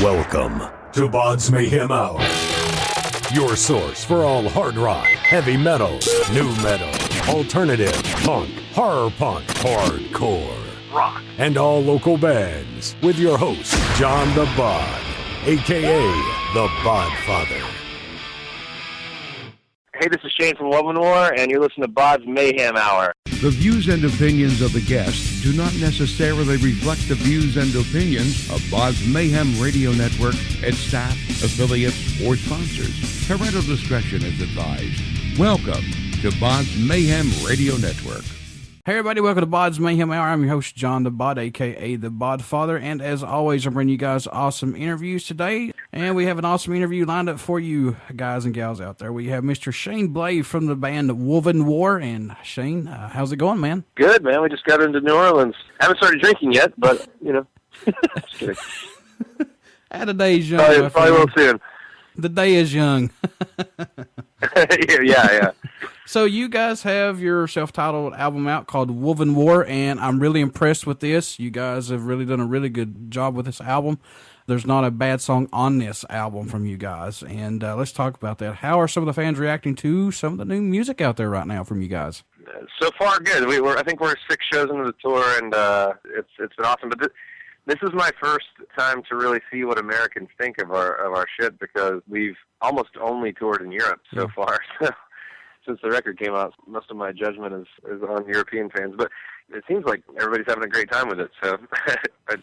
Welcome to BODS Mayhem Hour, your source for all hard rock, heavy metal, new metal, alternative, punk, horror punk, hardcore, rock, and all local bands, with your host, John the Bod, a.k.a. the Bodfather. Hey, this is Shane from WOVENWAR, and you're listening to BODS Mayhem Hour. The views and opinions of the guests do not necessarily reflect the views and opinions of BODS Mayhem Radio Network, its staff, affiliates, or sponsors. Parental discretion is advised. Welcome to BODS Mayhem Radio Network. Hey everybody, welcome to BODS Mayhem Hour. I'm your host, John the Bod, a.k.a. the Bodfather, and as always, I'm bringing you guys awesome interviews today, and we have an awesome interview lined up for you guys and gals out there. We have Mr. Shane Blay from the band WOVENWAR, and Shane, how's it going, man? Good, man. We just got into New Orleans. Haven't started drinking yet, but, you know, just kidding. The day is young. Probably will soon. The day is young. yeah. So you guys have your self-titled album out called WOVENWAR, and I'm really impressed with this. You guys have really done a really good job with this album. There's not a bad song on this album from you guys, and let's talk about that. How are some of the fans reacting to some of the new music out there right now from you guys? So far, good. I think we're 6 shows into the tour, and it's been awesome. But this is my first time to really see what Americans think of our shit, because we've almost only toured in Europe so far. So since the record came out, most of my judgment is on European fans. But it seems like everybody's having a great time with it. So, I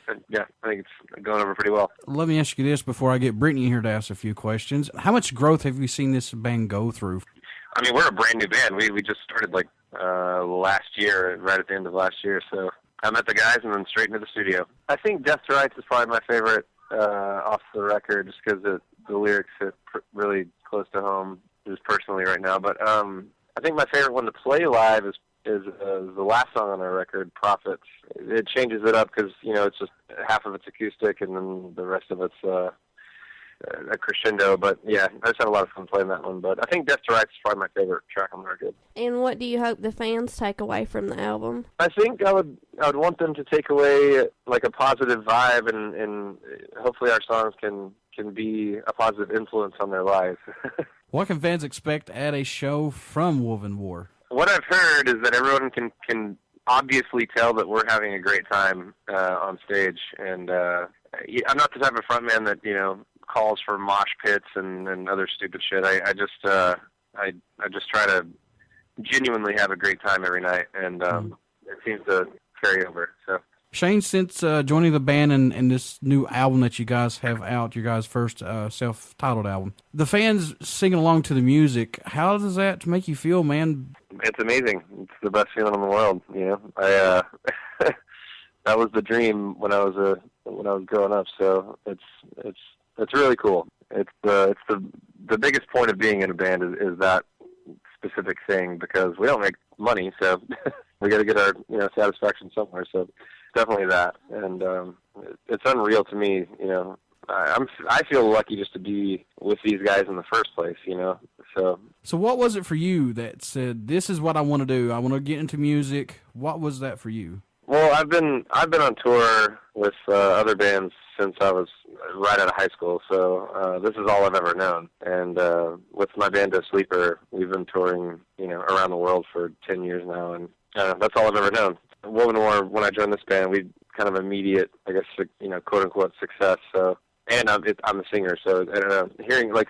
think it's going over pretty well. Let me ask you this before I get Brittany here to ask a few questions. How much growth have you seen this band go through? I mean, we're a brand new band. We just started last year, right at the end of last year. So I met the guys and then straight into the studio. I think Death to Rights is probably my favorite off the record, just because the lyrics hit really close to home, just personally right now. But I think my favorite one to play live is the last song on our record, Prophets. It changes it up because, you know, it's just half of it's acoustic and then the rest of it's a crescendo. But yeah, I just had a lot of fun playing that one. But I think Death to Rights is probably my favorite track on the record. And what do you hope the fans take away from the album? I think I would want them to take away like a positive vibe, and hopefully our songs can be a positive influence on their lives. What can fans expect at a show from WOVENWAR? What I've heard is that everyone can obviously tell that we're having a great time on stage, and I'm not the type of frontman that, you know, calls for mosh pits and other stupid shit. I just try to genuinely have a great time every night, and it seems to carry over. So. Shane, since joining the band and this new album that you guys have out, your guys' first self-titled album, the fans singing along to the music, how does that make you feel, man? It's amazing. It's the best feeling in the world. You know, that was the dream when I was growing up. So it's really cool. It's the biggest point of being in a band is that specific thing, because we don't make money, so we got to get our, you know, satisfaction somewhere. So definitely that, and it's unreal to me. You know, I feel lucky just to be with these guys in the first place. You know, so what was it for you that said, this is what I want to do? I want to get into music. What was that for you? Well, I've been on tour with other bands since I was right out of high school, so this is all I've ever known. And with my band, Sleeper, we've been touring, you know, around the world for 10 years now, and that's all I've ever known. WOVENWAR, when I joined this band, we kind of immediate, I guess, you know, quote unquote success. So, and I'm a singer, so I don't know,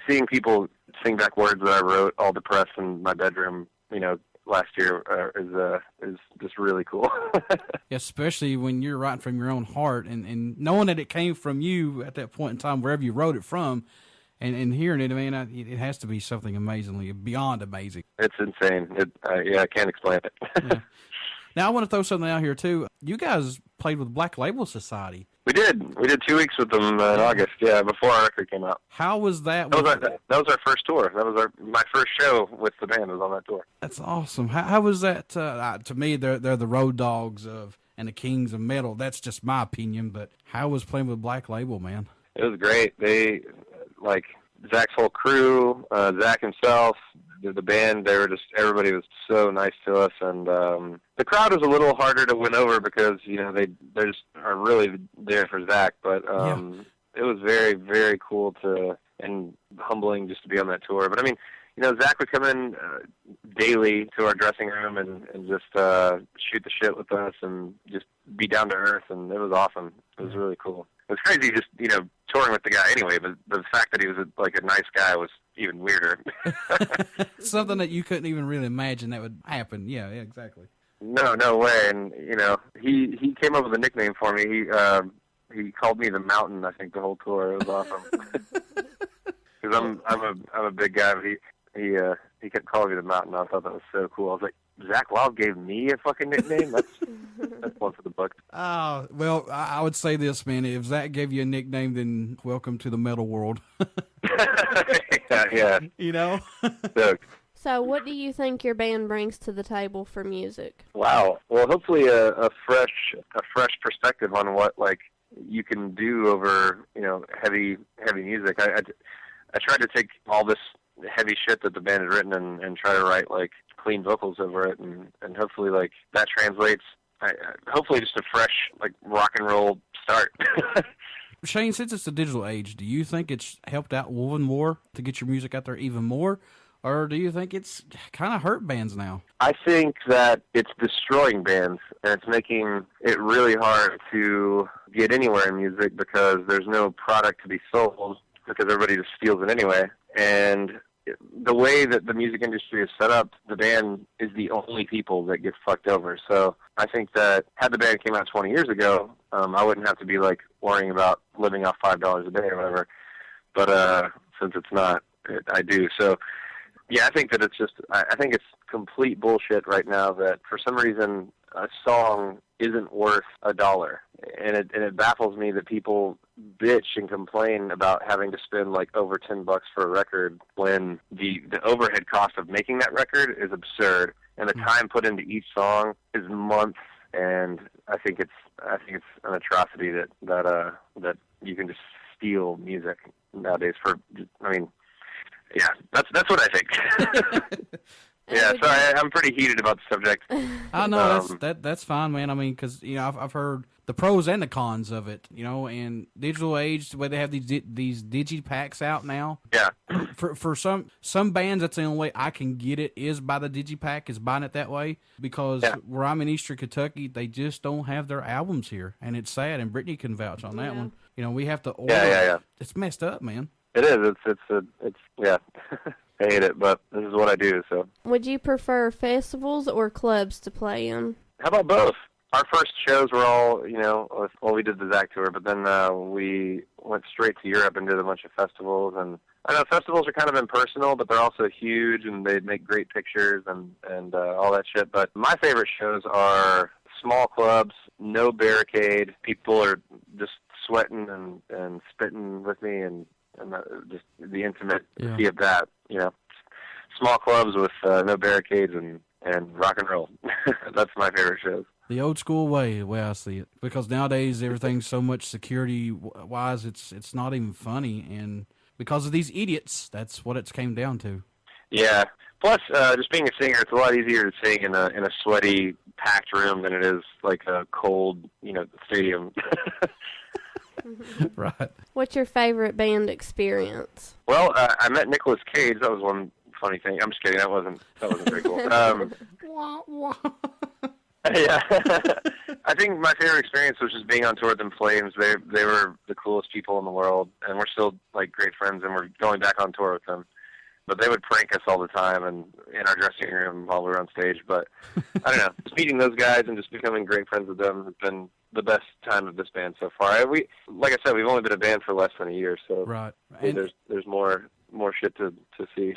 seeing people sing back words that I wrote all depressed in my bedroom, you know, last year is just really cool. Especially when you're writing from your own heart and knowing that it came from you at that point in time, wherever you wrote it from, and hearing it, I mean, it has to be something amazingly beyond amazing. It's insane. I can't explain it. Yeah. Now, I want to throw something out here, too. You guys played with Black Label Society. We did 2 weeks with them in August, before our record came out. How was that? That was our first tour. That was my first show with the band was on that tour. That's awesome. How was that? To me, they're the road dogs and the kings of metal. That's just my opinion, but how was playing with Black Label, man? It was great. They, like, Zach's whole crew, Zach himself, the band, everybody was so nice to us, and the crowd was a little harder to win over because, you know, they just are really there for Zach, but it was very, very cool and humbling just to be on that tour. But I mean, you know, Zach would come in daily to our dressing room and just shoot the shit with us and just be down to earth, and it was awesome. It was really cool. It was crazy just, you know, touring with the guy anyway, but the fact that he was like a nice guy was even weirder. Something that you couldn't even really imagine that would happen. Yeah, exactly. No way. And, you know, he came up with a nickname for me. He called me the Mountain, I think, the whole tour. It was awesome. Because I'm a big guy, but he kept calling me the Mountain. I thought that was so cool. I was like, Zach Wild gave me a fucking nickname? That's one for the book. Oh, well, I would say this, man. If Zach gave you a nickname, then welcome to the metal world. yeah. You know? So what do you think your band brings to the table for music? Wow. Well, hopefully a fresh perspective on what, like, you can do over, you know, heavy music. I tried to take all this heavy shit that the band had written and try to write, like, clean vocals over it, and hopefully, like, that translates. Hopefully just a fresh, like, rock and roll start. Shane, since it's the digital age, do you think it's helped out WOVENWAR to get your music out there even more? Or do you think it's kind of hurt bands now? I think that it's destroying bands, and it's making it really hard to get anywhere in music because there's no product to be sold because everybody just steals it anyway. And the way that the music industry is set up, the band is the only people that get fucked over. So I think that had the band came out 20 years ago, I wouldn't have to be, like, worrying about living off $5 a day or whatever. But since it's not, I do. So, yeah, I think that it's just, I think it's complete bullshit right now that for some reason a song isn't worth $1. And it baffles me that people bitch and complain about having to spend, like, over $10 for a record when the overhead cost of making that record is absurd, and the time put into each song is months. And I think it's an atrocity that you can just steal music nowadays for. I mean, yeah, that's what I think. Yeah, sorry, I'm pretty heated about the subject. I know that's fine, man. I mean, because, you know, I've heard the pros and the cons of it, you know, and digital age, the way they have these digipacks out now. Yeah. For some bands, that's the only way I can get it is by the digipack, is buying it that way, because where I'm in Eastern Kentucky, they just don't have their albums here, and it's sad. And Brittany can vouch on that one. You know, we have to order. Yeah. It's messed up, man. It is. It's yeah. I hate it, but this is what I do, so. Would you prefer festivals or clubs to play in? How about both? Our first shows were all, you know, well, we did the Zach tour, but then we went straight to Europe and did a bunch of festivals. And I know festivals are kind of impersonal, but they're also huge, and they make great pictures and all that shit. But my favorite shows are small clubs, no barricade. People are just sweating and spitting with me, and just the intimacy of that, you know. Small clubs with no barricades and rock and roll. That's my favorite shows. The old school way I see it. Because nowadays everything's so much security-wise, it's not even funny. And because of these idiots, that's what it's came down to. Yeah. Plus, just being a singer, it's a lot easier to sing in a sweaty, packed room than it is like a cold, you know, stadium. Right. What's your favorite band experience? Well, I met Nicolas Cage. That was one funny thing. I'm just kidding. That wasn't very cool. Yeah. I think my favorite experience was just being on tour with them Flames. They were the coolest people in the world, and we're still, like, great friends, and we're going back on tour with them. But they would prank us all the time and in our dressing room while we were on stage. But I don't know, just meeting those guys and just becoming great friends with them has been the best time of this band so far. Like I said, we've only been a band for less than a year, so right. And there's more shit to see.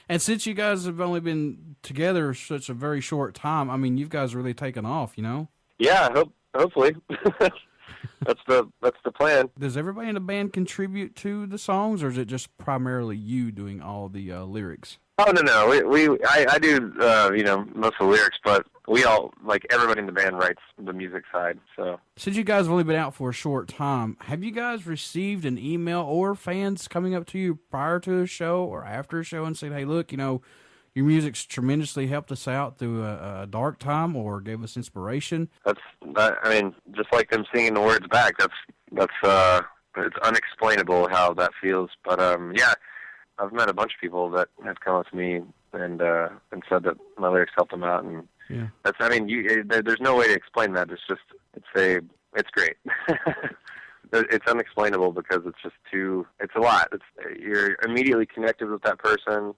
And since you guys have only been together such a very short time, I mean, you guys really taken off, you know? Yeah, hopefully. That's the plan. Does everybody in the band contribute to the songs, or is it just primarily you doing all the lyrics? Oh, no. I do, you know, most of the lyrics, but we all, like, everybody in the band writes the music side, so. Since you guys have only been out for a short time, have you guys received an email or fans coming up to you prior to a show or after a show and saying, hey, look, you know, your music's tremendously helped us out through a dark time or gave us inspiration? I mean, just like them singing the words back, that's it's unexplainable how that feels. But yeah, I've met a bunch of people that have come up to me and said that my lyrics helped them out, and that's, I mean, there's no way to explain that. It's great. It's unexplainable because it's a lot. You're immediately connected with that person.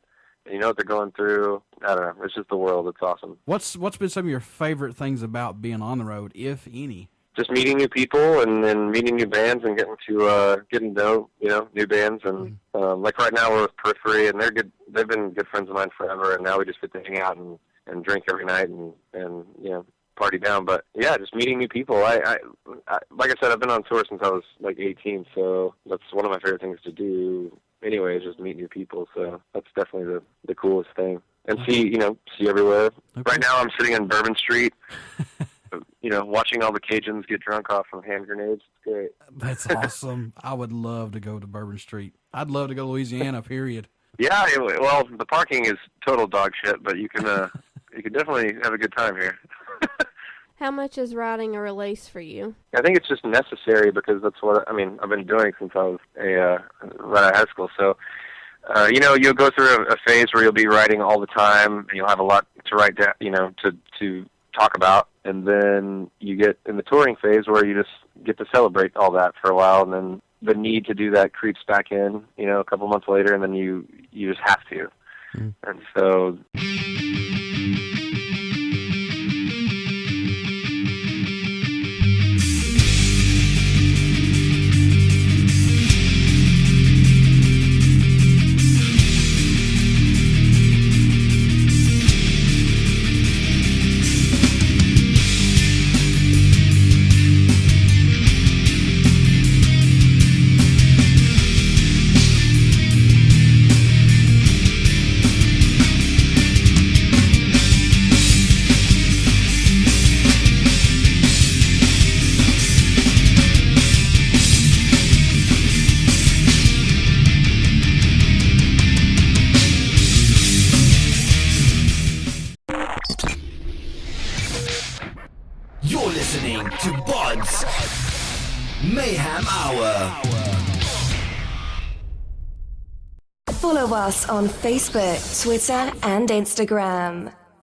You know what they're going through. I don't know. It's just the world. It's awesome. What's been some of your favorite things about being on the road, if any? Just meeting new people and then meeting new bands and getting to know, new bands. And like right now we're with Periphery, and they've been good friends of mine forever, and now we just get to hang out and drink every night and party down. But yeah, just meeting new people. I like I said, I've been on tour since I was like 18, so that's one of my favorite things to do anyway, is just meet new people. So that's definitely the coolest thing. And see everywhere. Okay. Right now I'm sitting in Bourbon Street, watching all the Cajuns get drunk off of hand grenades. It's great. That's awesome. I would love to go to Bourbon Street. I'd love to go to Louisiana, period. Yeah, well, the parking is total dog shit, but you can definitely have a good time here. How much is writing a release for you? I think it's just necessary because that's what I've been doing since I was right out of high school. So, you'll go through a phase where you'll be writing all the time, and you'll have a lot to write down, to talk about, and then you get in the touring phase where you just get to celebrate all that for a while, and then the need to do that creeps back in, a couple months later, and then you just have to. And so. You're listening to BODS Mayhem Hour. Follow us on Facebook, Twitter, and Instagram.